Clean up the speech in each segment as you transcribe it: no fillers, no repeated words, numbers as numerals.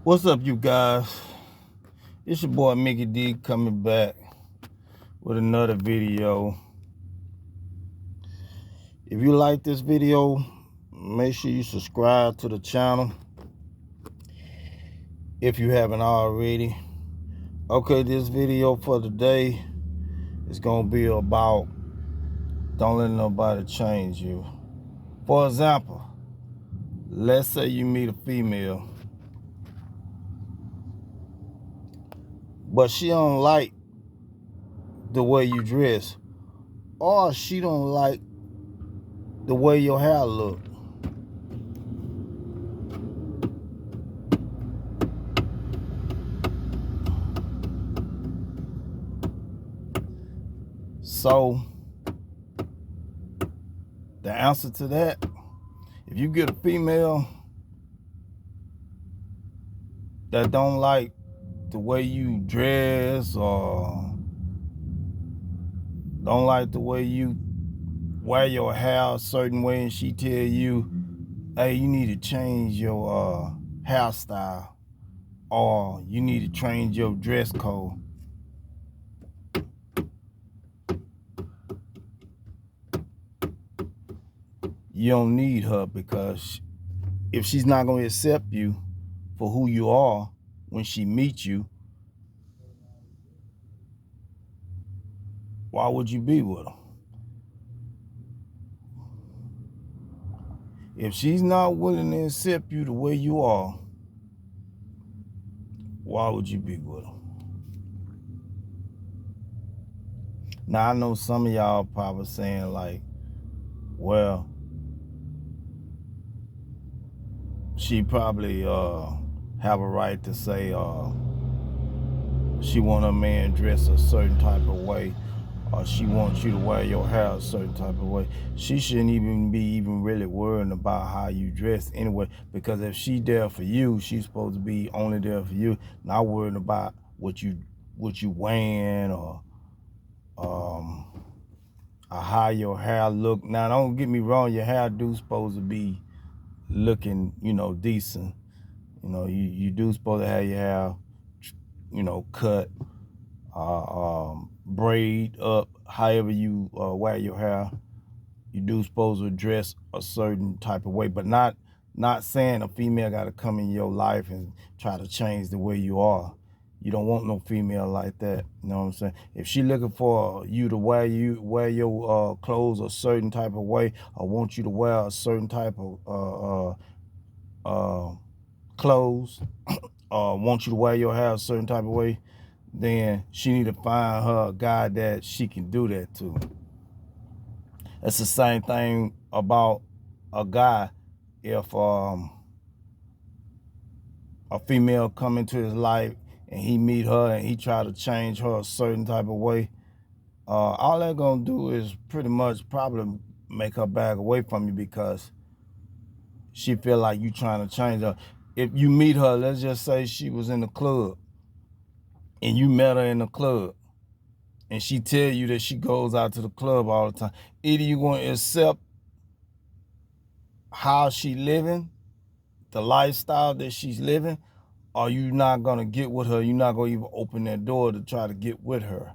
What's up, you guys? It's your boy Mickey D coming back with another video. If you like this video, make sure you subscribe to the channel if you haven't already. Okay, this video for today is gonna be about don't let nobody change you. For example, let's say you meet a female, but she don't like the way you dress, or she don't like the way your hair look. So the answer to that, if you get a female that don't like the way you dress or don't like the way you wear your hair a certain way, and she tell you, hey, you need to change your hairstyle, or you need to change your dress code, you don't need her, because if she's not going to accept you for who you are when she meets you, why would you be with her? If she's not willing to accept you the way you are, why would you be with her? Now, I know some of y'all probably saying like, well, she probably have a right to say she want a man dressed a certain type of way, or she wants you to wear your hair a certain type of way. She shouldn't even be really worrying about how you dress anyway, because if she there for you, she's supposed to be only there for you, not worrying about what you wearing or how your hair look. Now, don't get me wrong, your hair do supposed to be looking, decent. You do supposed to have your hair, cut, braid up, however you wear your hair. You do supposed to dress a certain type of way, but not saying a female got to come in your life and try to change the way you are. You don't want no female like that. You know what I'm saying? If she looking for you to wear your clothes a certain type of way, or want you to wear a certain type of clothes, or want you to wear your hair a certain type of way, then she need to find her a guy that she can do that to. It's the same thing about a guy. If a female come into his life and he meet her and he try to change her a certain type of way, all they're gonna do is pretty much probably make her back away from you, because she feel like you trying to change her. If you meet her, let's just say she was in the club and you met her in the club, and she tell you that she goes out to the club all the time, either you going to accept how she living, the lifestyle that she's living, or you not going to get with her. You're not going to even open that door to try to get with her.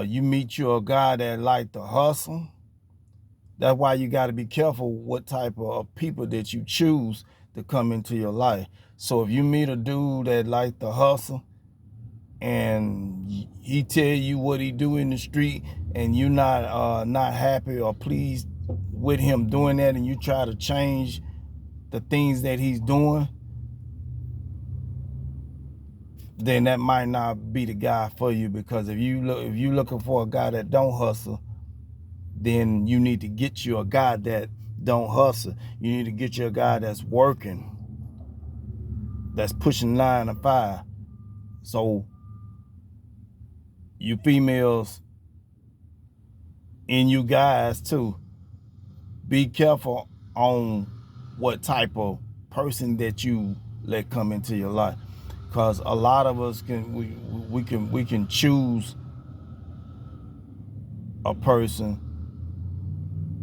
You meet you a guy that like to hustle. That's why you got to be careful what type of people that you choose to come into your life. So if you meet a dude that like to hustle, and he tell you what he do in the street, and you not happy or pleased with him doing that, and you try to change the things that he's doing, then that might not be the guy for you. Because if you looking for a guy that don't hustle, then you need to get you a guy that don't hustle. You need to get you a guy that's working, that's pushing 9 to 5. So you females and you guys too, be careful on what type of person that you let come into your life, because a lot of us we can choose a person,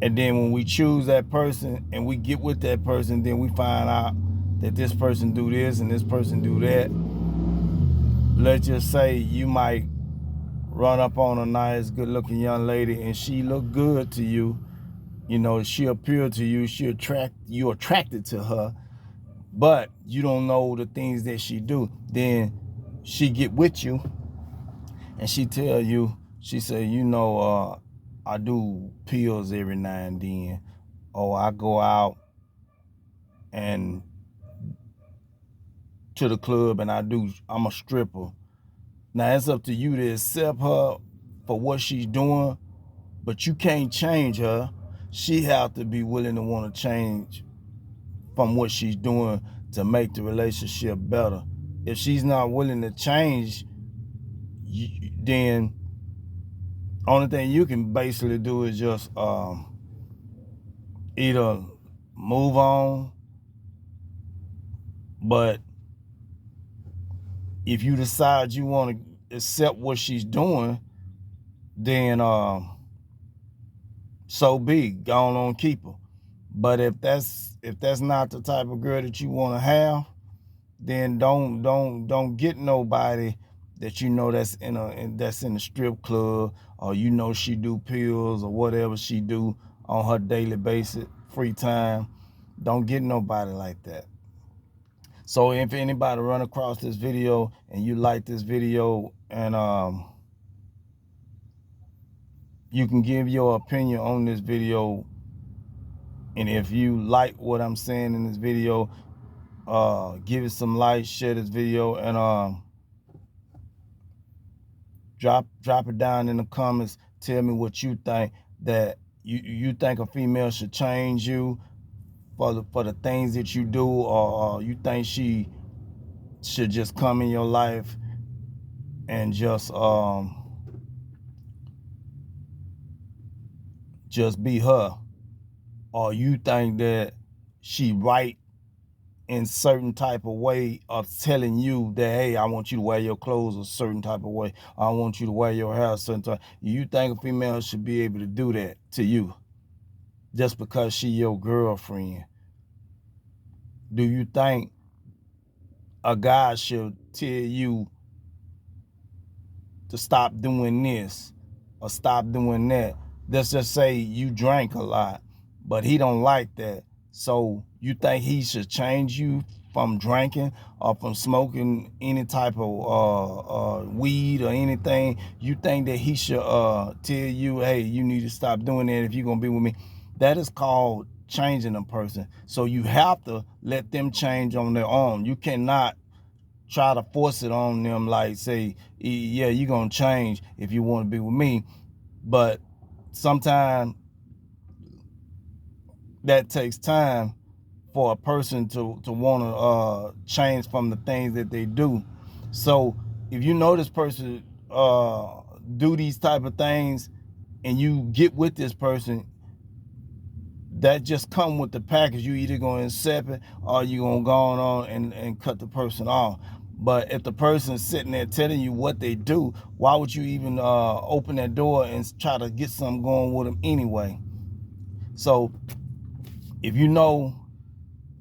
and then when we choose that person and we get with that person, then we find out that this person do this and this person do that. Let's just say you might run up on a nice, good-looking young lady and she look good to you. You know, she appeal to you. You attracted to her, but you don't know the things that she do. Then she get with you and she tell you, she say, I do pills every now and then, or I go out and to the club and I'm a stripper. Now it's up to you to accept her for what she's doing, but you can't change her. She have to be willing to want to change from what she's doing to make the relationship better. If she's not willing to change, then only thing you can basically do is just either move on. But if you decide you want to accept what she's doing, then so be, go on, keep her. But if that's not the type of girl that you want to have, then don't get nobody that you know that's in a strip club, or you know she do pills or whatever she do on her daily basis, free time. Don't get nobody like that. So if anybody run across this video and you like this video, and you can give your opinion on this video, and if you like what I'm saying in this video, give it some likes, share this video, and drop it down in the comments. Tell me what you think, that you think a female should change you for the things that you do, or you think she should just come in your life and just be her, or you think that she right in certain type of way of telling you that, hey, I want you to wear your clothes a certain type of way, I want you to wear your hair a certain type. You think a female should be able to do that to you just because she your girlfriend? Do you think a guy should tell you to stop doing this or stop doing that? Let's just say you drank a lot, but he don't like that. So you think he should change you from drinking or from smoking any type of weed or anything? You think that he should tell you, hey, you need to stop doing that if you're going to be with me? That is called changing a person. So you have to let them change on their own. You cannot try to force it on them, like say, yeah, you're going to change if you want to be with me. But sometimes that takes time for a person to want to change from the things that they do. So if you know this person do these type of things and you get with this person, that just come with the package. You either going to accept it or you going to go on and cut the person off. But if the person's sitting there telling you what they do, why would you even open that door and try to get something going with them anyway? So if you know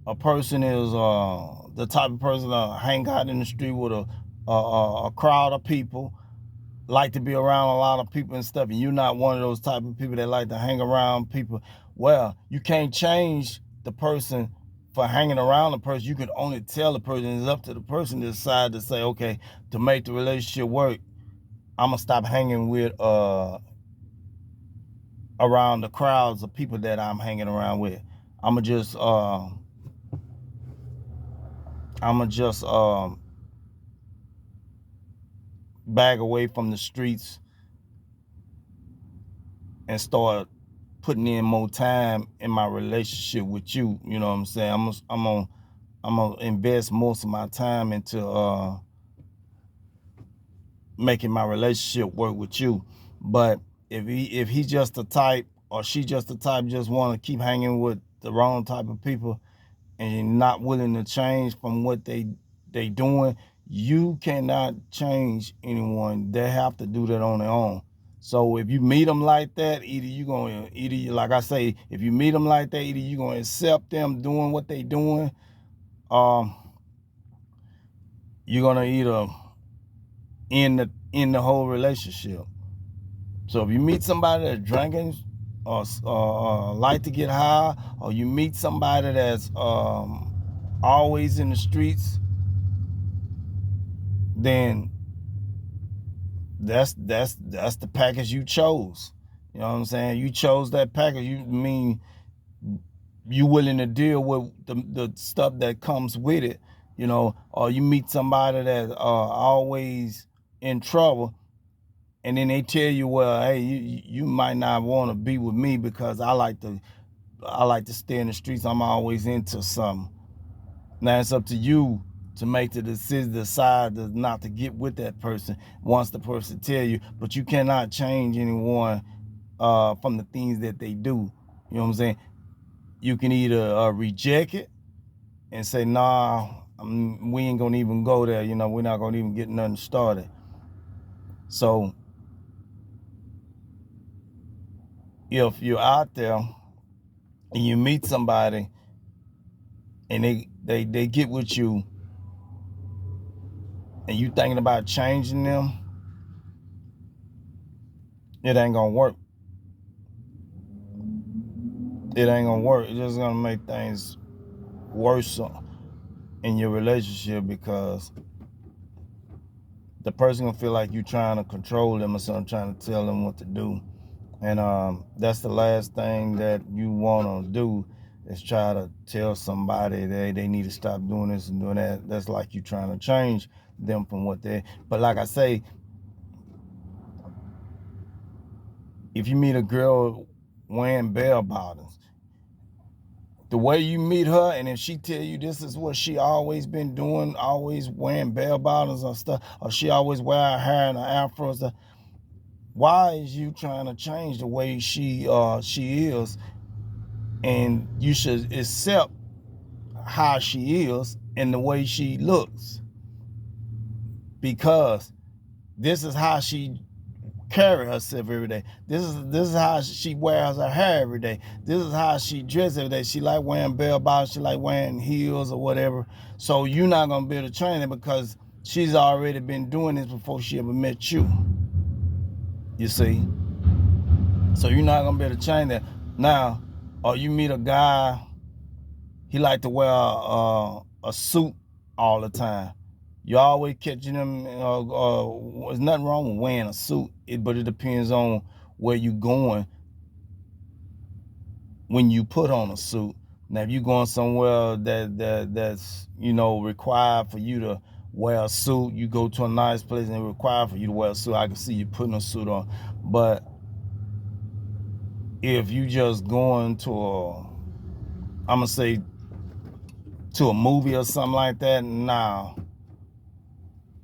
a person is the type of person to hang out in the street with a crowd of people, like to be around a lot of people and stuff, and you're not one of those type of people that like to hang around people, well, you can't change the person for hanging around the person. You can only tell the person. It's up to the person to decide to say, okay, to make the relationship work, I'm gonna stop hanging with around the crowds of people that I'm hanging around with. I'm gonna just back away from the streets and start putting in more time in my relationship with you. You know what I'm saying? I'm gonna invest most of my time into making my relationship work with you. But if he just the type, or she just the type, just want to keep hanging with the wrong type of people and not willing to change from what they doing, you cannot change anyone. They have to do that on their own. So if you meet them like that, like I say, if you meet them like that, either you're going to accept them doing what they doing, you're gonna either end the whole relationship. So if you meet somebody that's drinking or like to get high, or you meet somebody that's always in the streets, then that's the package you chose. You know what I'm saying? You chose that package. You willing to deal with the stuff that comes with it, or you meet somebody that always in trouble, and then they tell you, well, hey, you might not want to be with me because I like to stay in the streets. I'm always into something. Now it's up to you to make the decision, decide not to get with that person once the person tell you. But you cannot change anyone from the things that they do. You know what I'm saying? You can either reject it and say, nah, we ain't gonna even go there. We're not gonna even get nothing started. So if you're out there and you meet somebody and they get with you and you thinking about changing them, it ain't gonna work. It ain't gonna work. It's just gonna make things worse in your relationship, because the person gonna feel like you trying to control them or something, trying to tell them what to do. And that's the last thing that you want to do, is try to tell somebody they need to stop doing this and doing that. That's like you trying to change them from what they. But like I say, if you meet a girl wearing bell bottoms, the way you meet her, and if she tell you this is what she always been doing, always wearing bell bottoms or stuff, or she always wear her hair in an afro stuff, why is you trying to change the way she is? And you should accept how she is and the way she looks, because this is how she carry herself every day. This is how she wears her hair every day. This is how she dresses every day. She like wearing bell bottoms. She like wearing heels or whatever. So you're not gonna be able to train her, because she's already been doing this before she ever met you. You see? So you're not gonna be able to change that. Now, or you meet a guy, he like to wear a suit all the time. You always catching him. There's nothing wrong with wearing a suit, but it depends on where you going when you put on a suit. Now, if you going somewhere that's required for you to wear a suit, you go to a nice place and it's required for you to wear a suit, I can see you putting a suit on. But if you just going to to a movie or something like that, nah,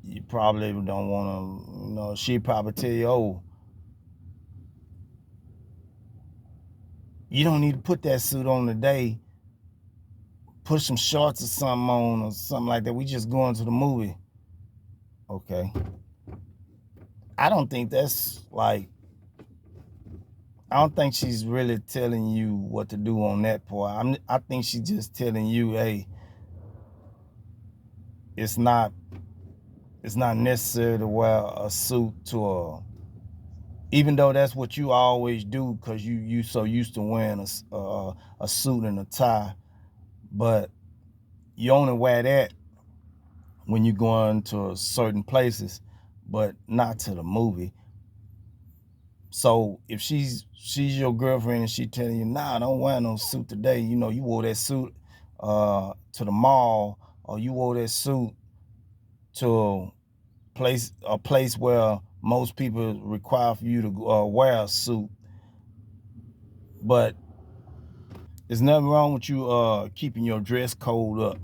you probably don't want to, she probably tell you, oh, you don't need to put that suit on today. Put some shorts or something on or something like that. We just going to the movie. Okay. I don't think she's really telling you what to do on that part. I think she's just telling you, hey, it's not necessary to wear a suit even though that's what you always do, because you so used to wearing a suit and a tie. But you only wear that when you're going to certain places, but not to the movie. So if she's your girlfriend and she telling you, nah, don't wear no suit today. You wore that suit to the mall, or you wore that suit to a place where most people require for you to wear a suit. But there's nothing wrong with you keeping your dress code up,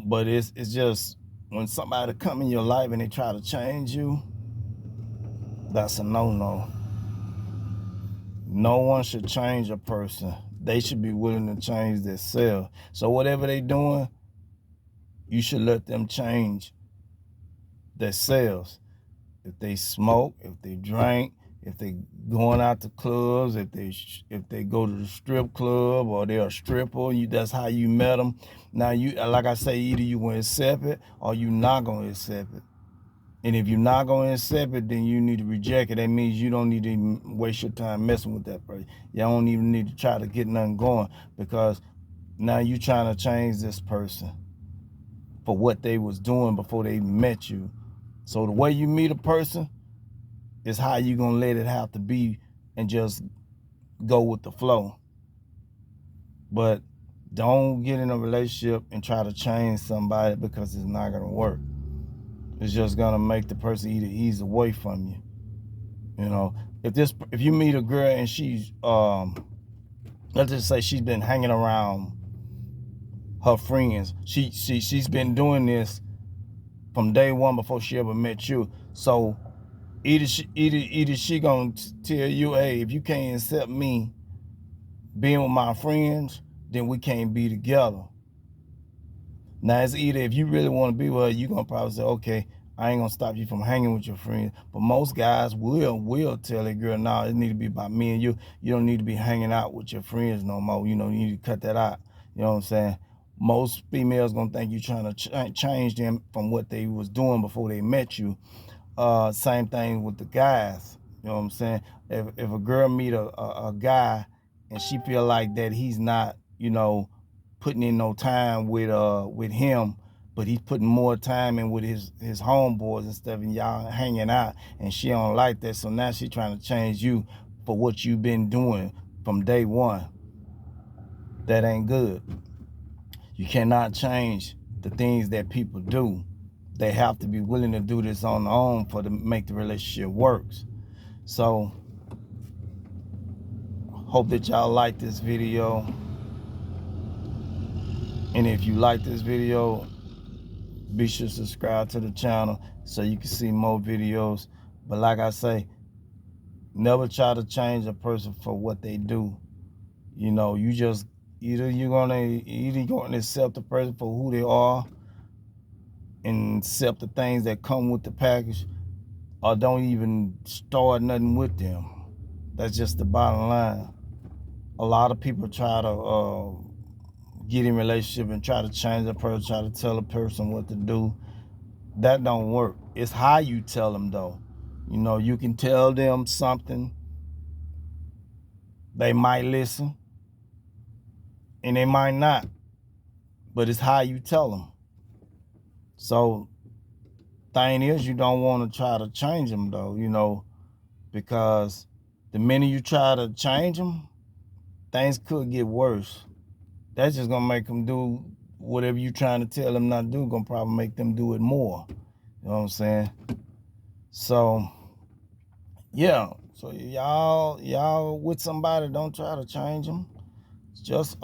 but it's just when somebody come in your life and they try to change you, that's a no-no. No one should change a person. They should be willing to change themselves. So whatever they doing, you should let them change themselves. If they smoke, if they drink, if they going out to clubs, if they go to the strip club or they're a stripper, that's how you met them. Now you, like I say, either you gonna accept it or you not gonna accept it. And if you're not gonna accept it, then you need to reject it. That means you don't need to waste your time messing with that person. You don't even need to try to get nothing going, because now you trying to change this person for what they was doing before they met you. So the way you meet a person is how you gonna let it have to be and just go with the flow. But don't get in a relationship and try to change somebody, because it's not gonna work. It's just gonna make the person either ease away from you. You know, if you meet a girl and she's let's just say she's been hanging around her friends, she's been doing this from day one before she ever met you. So either she gonna tell you, hey, if you can't accept me being with my friends, then we can't be together. Now it's either, if you really want to be with her, you're gonna probably say, okay, I ain't gonna stop you from hanging with your friends. But most guys will tell a girl, nah, it need to be about me and you. You don't need to be hanging out with your friends no more. You know, you need to cut that out. You know what I'm saying? Most females gonna think you trying to change them from what they was doing before they met you. Same thing with the guys. You know what I'm saying? If a girl meet a guy and she feel like that he's not, you know, putting in no time with him, but he's putting more time in with his homeboys and stuff, and y'all hanging out, and she don't like that, so now she trying to change you for what you've been doing from day one. That ain't good. You cannot change the things that people do. They have to be willing to do this on their own to make the relationship works. So hope that y'all like this video. And if you like this video, be sure to subscribe to the channel so you can see more videos. But like I say, never try to change a person for what they do. You know, you just either you're gonna accept the person for who they are and accept the things that come with the package, or don't even start nothing with them. That's just the bottom line. A lot of people try to get in a relationship and try to change a person, try to tell a person what to do. That don't work. It's how you tell them, though. You know, you can tell them something, they might listen, and they might not. But it's how you tell them. So, thing is, you don't want to try to change them, though, you know, because the minute you try to change them, things could get worse. That's just gonna make them do whatever you're trying to tell them not to do. Gonna probably make them do it more. You know what I'm saying? So, yeah. So y'all with somebody, don't try to change them. Just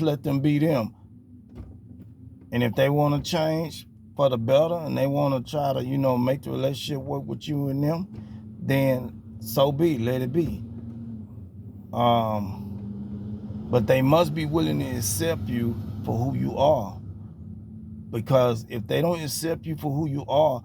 let them be them. And if they want to change for the better, and they want to try to, you know, make the relationship work with you and them, then so be, let it be. But they must be willing to accept you for who you are. Because if they don't accept you for who you are,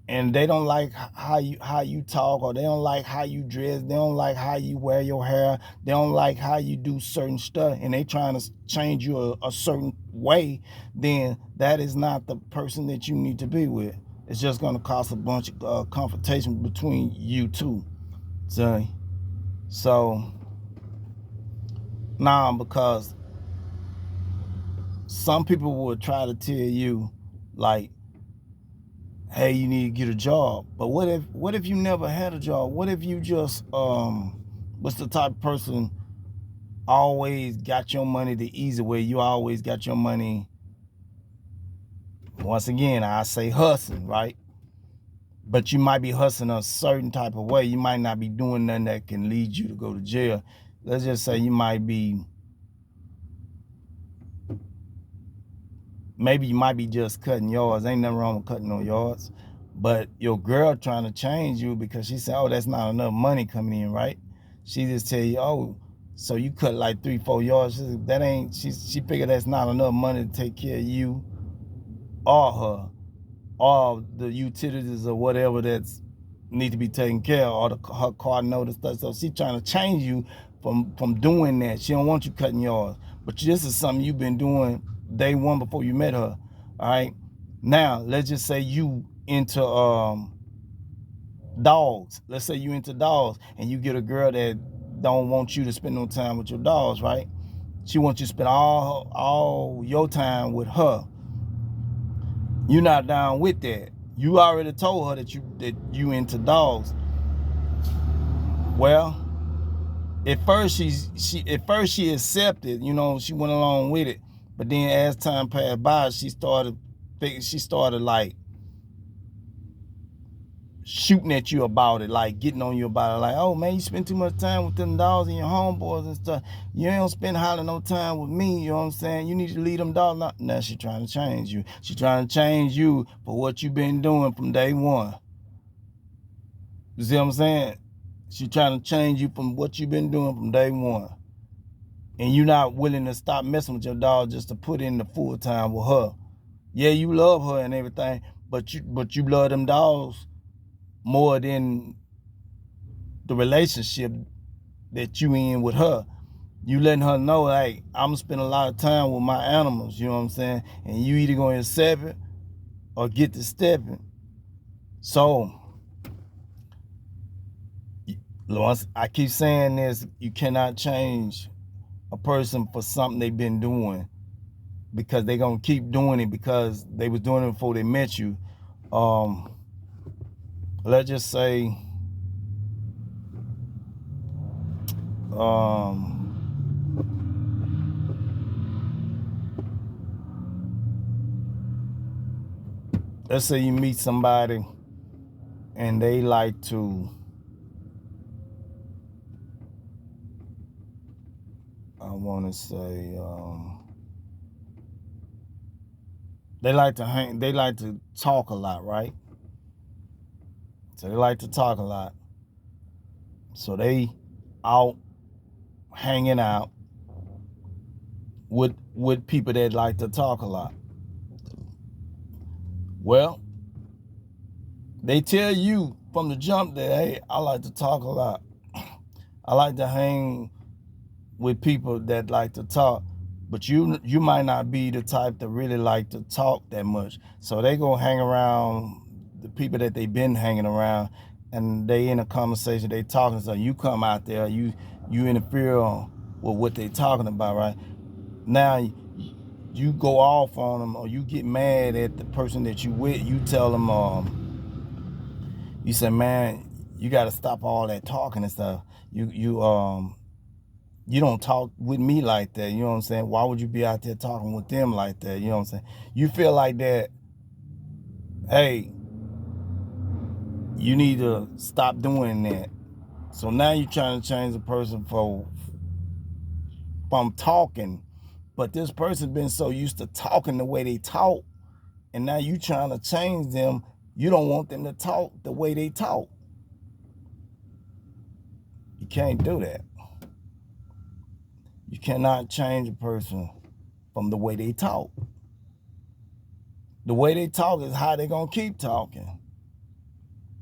and they don't like how you talk, or they don't like how you dress, they don't like how you wear your hair, they don't like how you do certain stuff, and they trying to change you a certain way, then that is not the person that you need to be with. It's just going to cause a bunch of confrontation between you two. So nah, because some people would try to tell you, like, hey, you need to get a job. But what if you never had a job? What if you just what's the type of person always got your money the easy way? You always got your money, once again, I say hustling, right? But you might be hustling a certain type of way. You might not be doing nothing that can lead you to go to jail. Let's just say you might be, maybe you might be just cutting yards. Ain't nothing wrong with cutting no yards. But your girl trying to change you because she said, oh, that's not enough money coming in, right? She just tell you, oh, so you cut like 3-4 yards. That ain't, she figured that's not enough money to take care of you or her. all the utilities or whatever that's need to be taken care of, or her car note and stuff. So she's trying to change you from doing that. She don't want you cutting yours. But this is something you've been doing day one before you met her. All right. Now let's just say you into dogs. Let's say you into dogs and you get a girl that don't want you to spend no time with your dogs, right? She wants you to spend all your time with her. You're not down with that. You already told her that you into dogs. Well, at first she accepted, you know, she went along with it. But then as time passed by, she started like shooting at you about it, like getting on you about it, like, oh man, you spend too much time with them dogs and your homeboys and stuff. You ain't spend hardly no time with me, you know what I'm saying? You need to leave them dogs. Now she trying to change you. She trying to change you for what you've been doing from day one. You see what I'm saying? She trying to change you from what you've been doing from day one. And you're not willing to stop messing with your dog just to put in the full time with her. Yeah, you love her and everything, but you love them dogs more than the relationship that you in with her. You letting her know, like, I'm spending a lot of time with my animals, you know what I'm saying? And you either going to accept it or get to stepping. So, I keep saying this, you cannot change a person for something they've been doing, because they're going to keep doing it because they was doing it before they met you. Let's just say, let's say you meet somebody and they like to, I want to say, they like to talk a lot, right? So they like to talk a lot. So they out hanging out with people that like to talk a lot. Well, they tell you from the jump that, hey, I like to talk a lot. I like to hang with people that like to talk, but you might not be the type that really like to talk that much. So they go hang around the people that they've been hanging around, and they in a conversation, they talking. So you come out there, you interfere with what they talking about, right? Now you go off on them, or you get mad at the person that you with. You tell them, you say, man, you got to stop all that talking and stuff. You don't talk with me like that, you know what I'm saying? Why would you be out there talking with them like that, you know what I'm saying? You feel like that, hey, you need to stop doing that. So now you're trying to change the person from talking, but this person been so used to talking the way they talk, and now you trying to change them. You don't want them to talk the way they talk. You can't do that. You cannot change a person from the way they talk. The way they talk is how they're going to keep talking.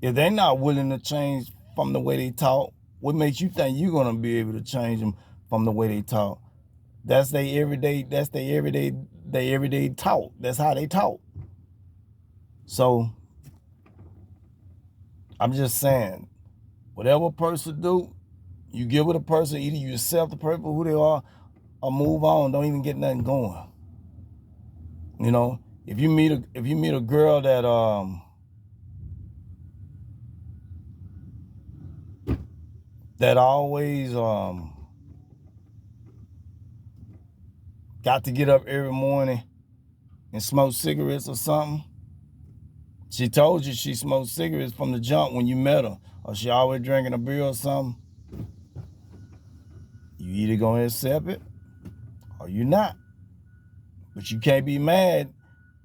If they're not willing to change from the way they talk, what makes you think you're going to be able to change them from the way they talk? That's their everyday talk. That's how they talk. So I'm just saying, whatever a person do, you give it a person, either you accept the person who they are or move on. Don't even get nothing going. You know, if you meet a girl that always got to get up every morning and smoke cigarettes or something. She told you she smoked cigarettes from the jump when you met her, or she always drinking a beer or something. You either gonna accept it or you not. But you can't be mad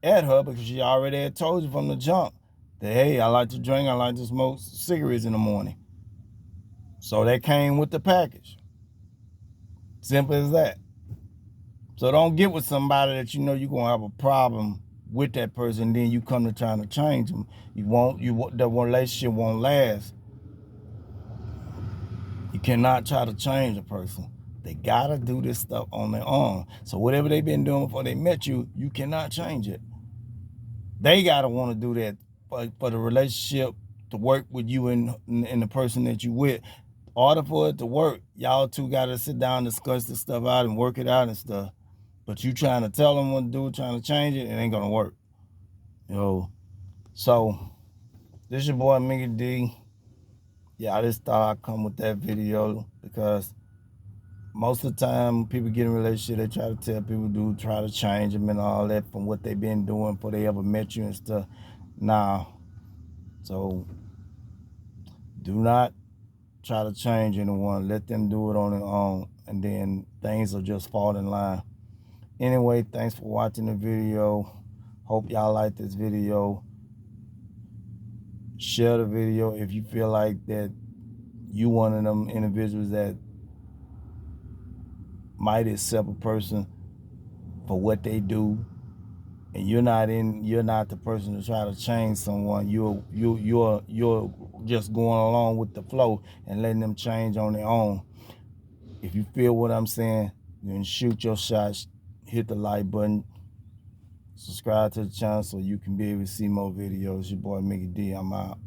at her because she already had told you from the jump that, hey, I like to drink, I like to smoke cigarettes in the morning. So that came with the package. Simple as that. So don't get with somebody that you know you're going to have a problem with that person, then you come to trying to change them. The relationship won't last. You cannot try to change a person. They gotta do this stuff on their own. So whatever they've been doing before they met you, you cannot change it. They gotta want to do that for the relationship to work with you and the person that you with. In order for it to work, y'all two gotta sit down, discuss this stuff out, and work it out and stuff. But you trying to tell them what to do, trying to change it, it ain't gonna work. So this your boy Mickey D. Yeah, I just thought I'd come with that video because most of the time people get in a relationship, they try to tell people try to change them and all that from what they've been doing before they ever met you and stuff. Nah. So do not try to change anyone. Let them do it on their own, and then things will just fall in line. Anyway, thanks for watching the video. Hope y'all like this video. Share the video if you feel like that you one of them individuals that might accept a person for what they do, and you're not the person to try to change someone. You're just going along with the flow and letting them change on their own. If you feel what I'm saying, then shoot your shots, hit the like button, subscribe to the channel so you can be able to see more videos. Your boy Mickey D, I'm out.